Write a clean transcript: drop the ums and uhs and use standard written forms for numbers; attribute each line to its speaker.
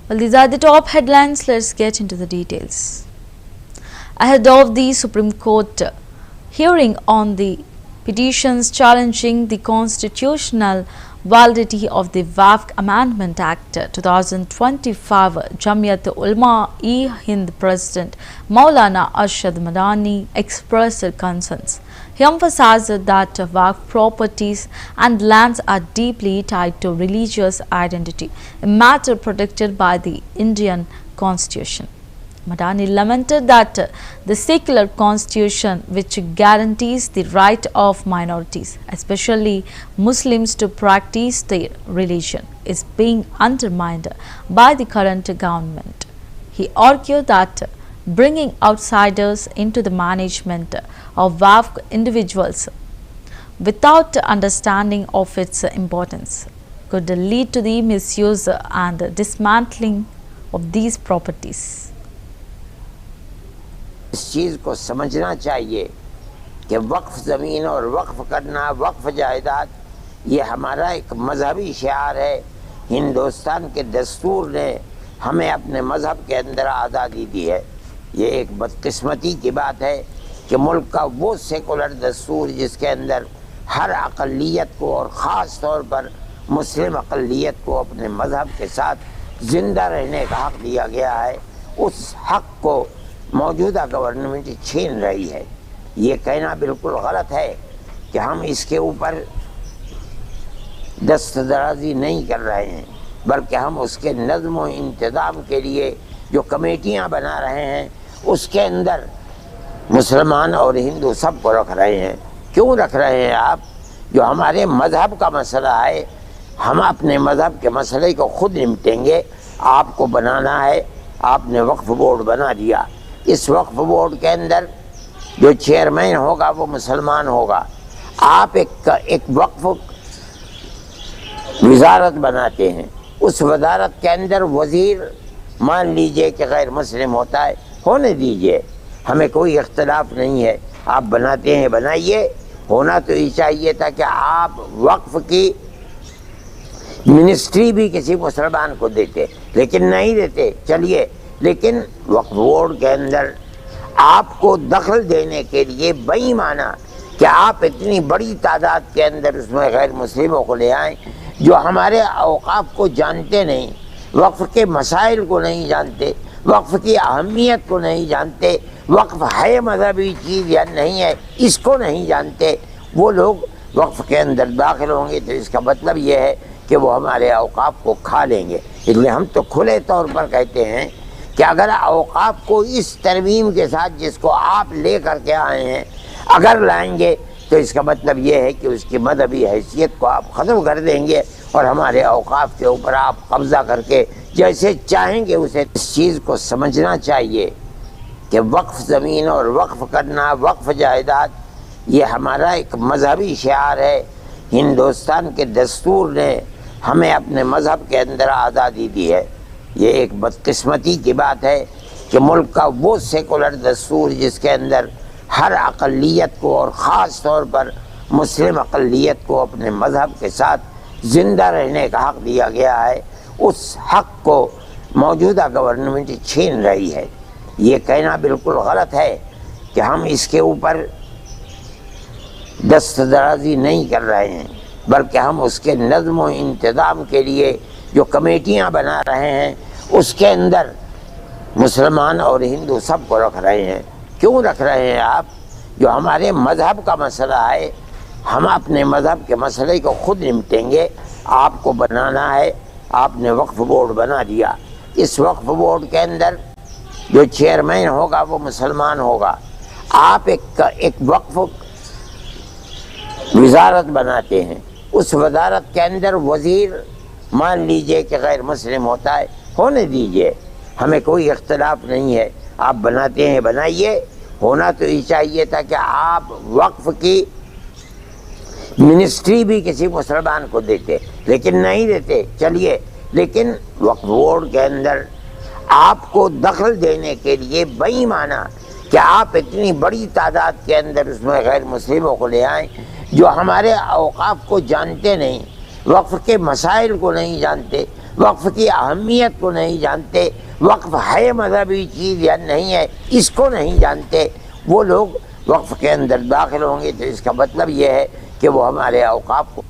Speaker 1: Well, these are the top headlines. Let's get into the details. Ahead of the Supreme Court hearing on the petitions challenging the constitutional validity of the Waqf Amendment Act 2025, Jamiat Ulema-e-Hind President Maulana Arshad Madani expressed concerns. He emphasized that Waqf properties and lands are deeply tied to religious identity, a matter protected by the Indian Constitution. Madani lamented that the secular constitution, which guarantees the right of minorities, especially Muslims, to practice their religion, is being undermined by the current government. He argued that bringing outsiders into the management of Waqf individuals without understanding of its importance could lead to the misuse and dismantling of these properties.
Speaker 2: اس چیز کو سمجھنا چاہیے کہ وقف زمین اور وقف کرنا، وقف جائیداد، یہ ہمارا ایک مذہبی شعار ہے۔ ہندوستان کے دستور نے ہمیں اپنے مذہب کے اندر آزادی دی ہے۔ یہ ایک بدقسمتی کی بات ہے کہ ملک کا وہ سیکولر دستور جس کے اندر ہر اقلیت کو اور خاص طور پر مسلم اقلیت کو اپنے مذہب کے ساتھ زندہ رہنے کا حق دیا گیا ہے، اس حق کو موجودہ گورنمنٹ چھین رہی ہے۔ یہ کہنا بالکل غلط ہے کہ ہم اس کے اوپر دست درازی نہیں کر رہے ہیں، بلکہ ہم اس کے نظم و انتظام کے لیے جو کمیٹیاں بنا رہے ہیں اس کے اندر مسلمان اور ہندو سب کو رکھ رہے ہیں۔ کیوں رکھ رہے ہیں آپ؟ جو ہمارے مذہب کا مسئلہ ہے، ہم اپنے مذہب کے مسئلے کو خود نمٹیں گے۔ آپ کو بنانا ہے، آپ نے وقف بورڈ بنا دیا، اس وقف بورڈ کے اندر جو چیئرمین ہوگا وہ مسلمان ہوگا۔ آپ ایک وقف وزارت بناتے ہیں، اس وزارت کے اندر وزیر مان لیجئے کہ غیر مسلم ہوتا ہے، ہونے دیجئے، ہمیں کوئی اختلاف نہیں ہے۔ آپ بناتے ہیں بنائیے، ہونا تو یہ چاہیے تھا کہ آپ وقف کی منسٹری بھی کسی مسلمان کو دیتے، لیکن نہیں دیتے۔ چلیے، لیکن وقف بورڈ کے اندر آپ کو دخل دینے کے لیے بے ایمانہ کہ آپ اتنی بڑی تعداد کے اندر اس میں غیر مسلموں کو لے آئیں جو ہمارے اوقاف کو جانتے نہیں، وقف کے مسائل کو نہیں جانتے، وقف کی اہمیت کو نہیں جانتے، وقف ہے مذہبی چیز یا نہیں ہے اس کو نہیں جانتے، وہ لوگ وقف کے اندر داخل ہوں گے تو اس کا مطلب یہ ہے کہ وہ ہمارے اوقاف کو کھا لیں گے۔ اس لیے ہم تو کھلے طور پر کہتے ہیں کہ اگر اوقاف کو اس ترمیم کے ساتھ جس کو آپ لے کر کے آئے ہیں اگر لائیں گے تو اس کا مطلب یہ ہے کہ اس کی مذہبی حیثیت کو آپ ختم کر دیں گے اور ہمارے اوقاف کے اوپر آپ قبضہ کر کے جیسے چاہیں گے اسے۔ اس چیز کو سمجھنا چاہیے کہ وقف زمین اور وقف کرنا، وقف جائیداد، یہ ہمارا ایک مذہبی شعار ہے۔ ہندوستان کے دستور نے ہمیں اپنے مذہب کے اندر آزادی دی ہے۔ یہ ایک بدقسمتی کی بات ہے کہ ملک کا وہ سیکولر دستور جس کے اندر ہر اقلیت کو اور خاص طور پر مسلم اقلیت کو اپنے مذہب کے ساتھ زندہ رہنے کا حق دیا گیا ہے، اس حق کو موجودہ گورنمنٹ چھین رہی ہے۔ یہ کہنا بالکل غلط ہے کہ ہم اس کے اوپر دست درازی نہیں کر رہے ہیں، بلکہ ہم اس کے نظم و انتظام کے لیے جو کمیٹیاں بنا رہے ہیں اس کے اندر مسلمان اور ہندو سب کو رکھ رہے ہیں۔ کیوں رکھ رہے ہیں آپ؟ جو ہمارے مذہب کا مسئلہ ہے، ہم اپنے مذہب کے مسئلے کو خود نمٹیں گے۔ آپ کو بنانا ہے، آپ نے وقف بورڈ بنا دیا، اس وقف بورڈ کے اندر جو چیئرمین ہوگا وہ مسلمان ہوگا۔ آپ ایک وقف وزارت بناتے ہیں، اس وزارت کے اندر وزیر مان لیجئے کہ غیر مسلم ہوتا ہے، ہونے دیجئے، ہمیں کوئی اختلاف نہیں ہے۔ آپ بناتے ہیں بنائیے، ہونا تو یہ چاہیے تھا کہ آپ وقف کی منسٹری بھی کسی مسلمان کو دیتے، لیکن نہیں دیتے۔ چلیے، لیکن وقف بورڈ کے اندر آپ کو دخل دینے کے لیے بے ایمانہ کہ آپ اتنی بڑی تعداد کے اندر اس میں غیر مسلموں کو لے آئیں جو ہمارے اوقاف کو جانتے نہیں، وقف کے مسائل کو نہیں جانتے، وقف کی اہمیت کو نہیں جانتے، وقف ہے مذہبی چیز یا نہیں ہے اس کو نہیں جانتے، وہ لوگ وقف کے اندر داخل ہوں گے تو اس کا مطلب یہ ہے کہ وہ ہمارے اوقاف کو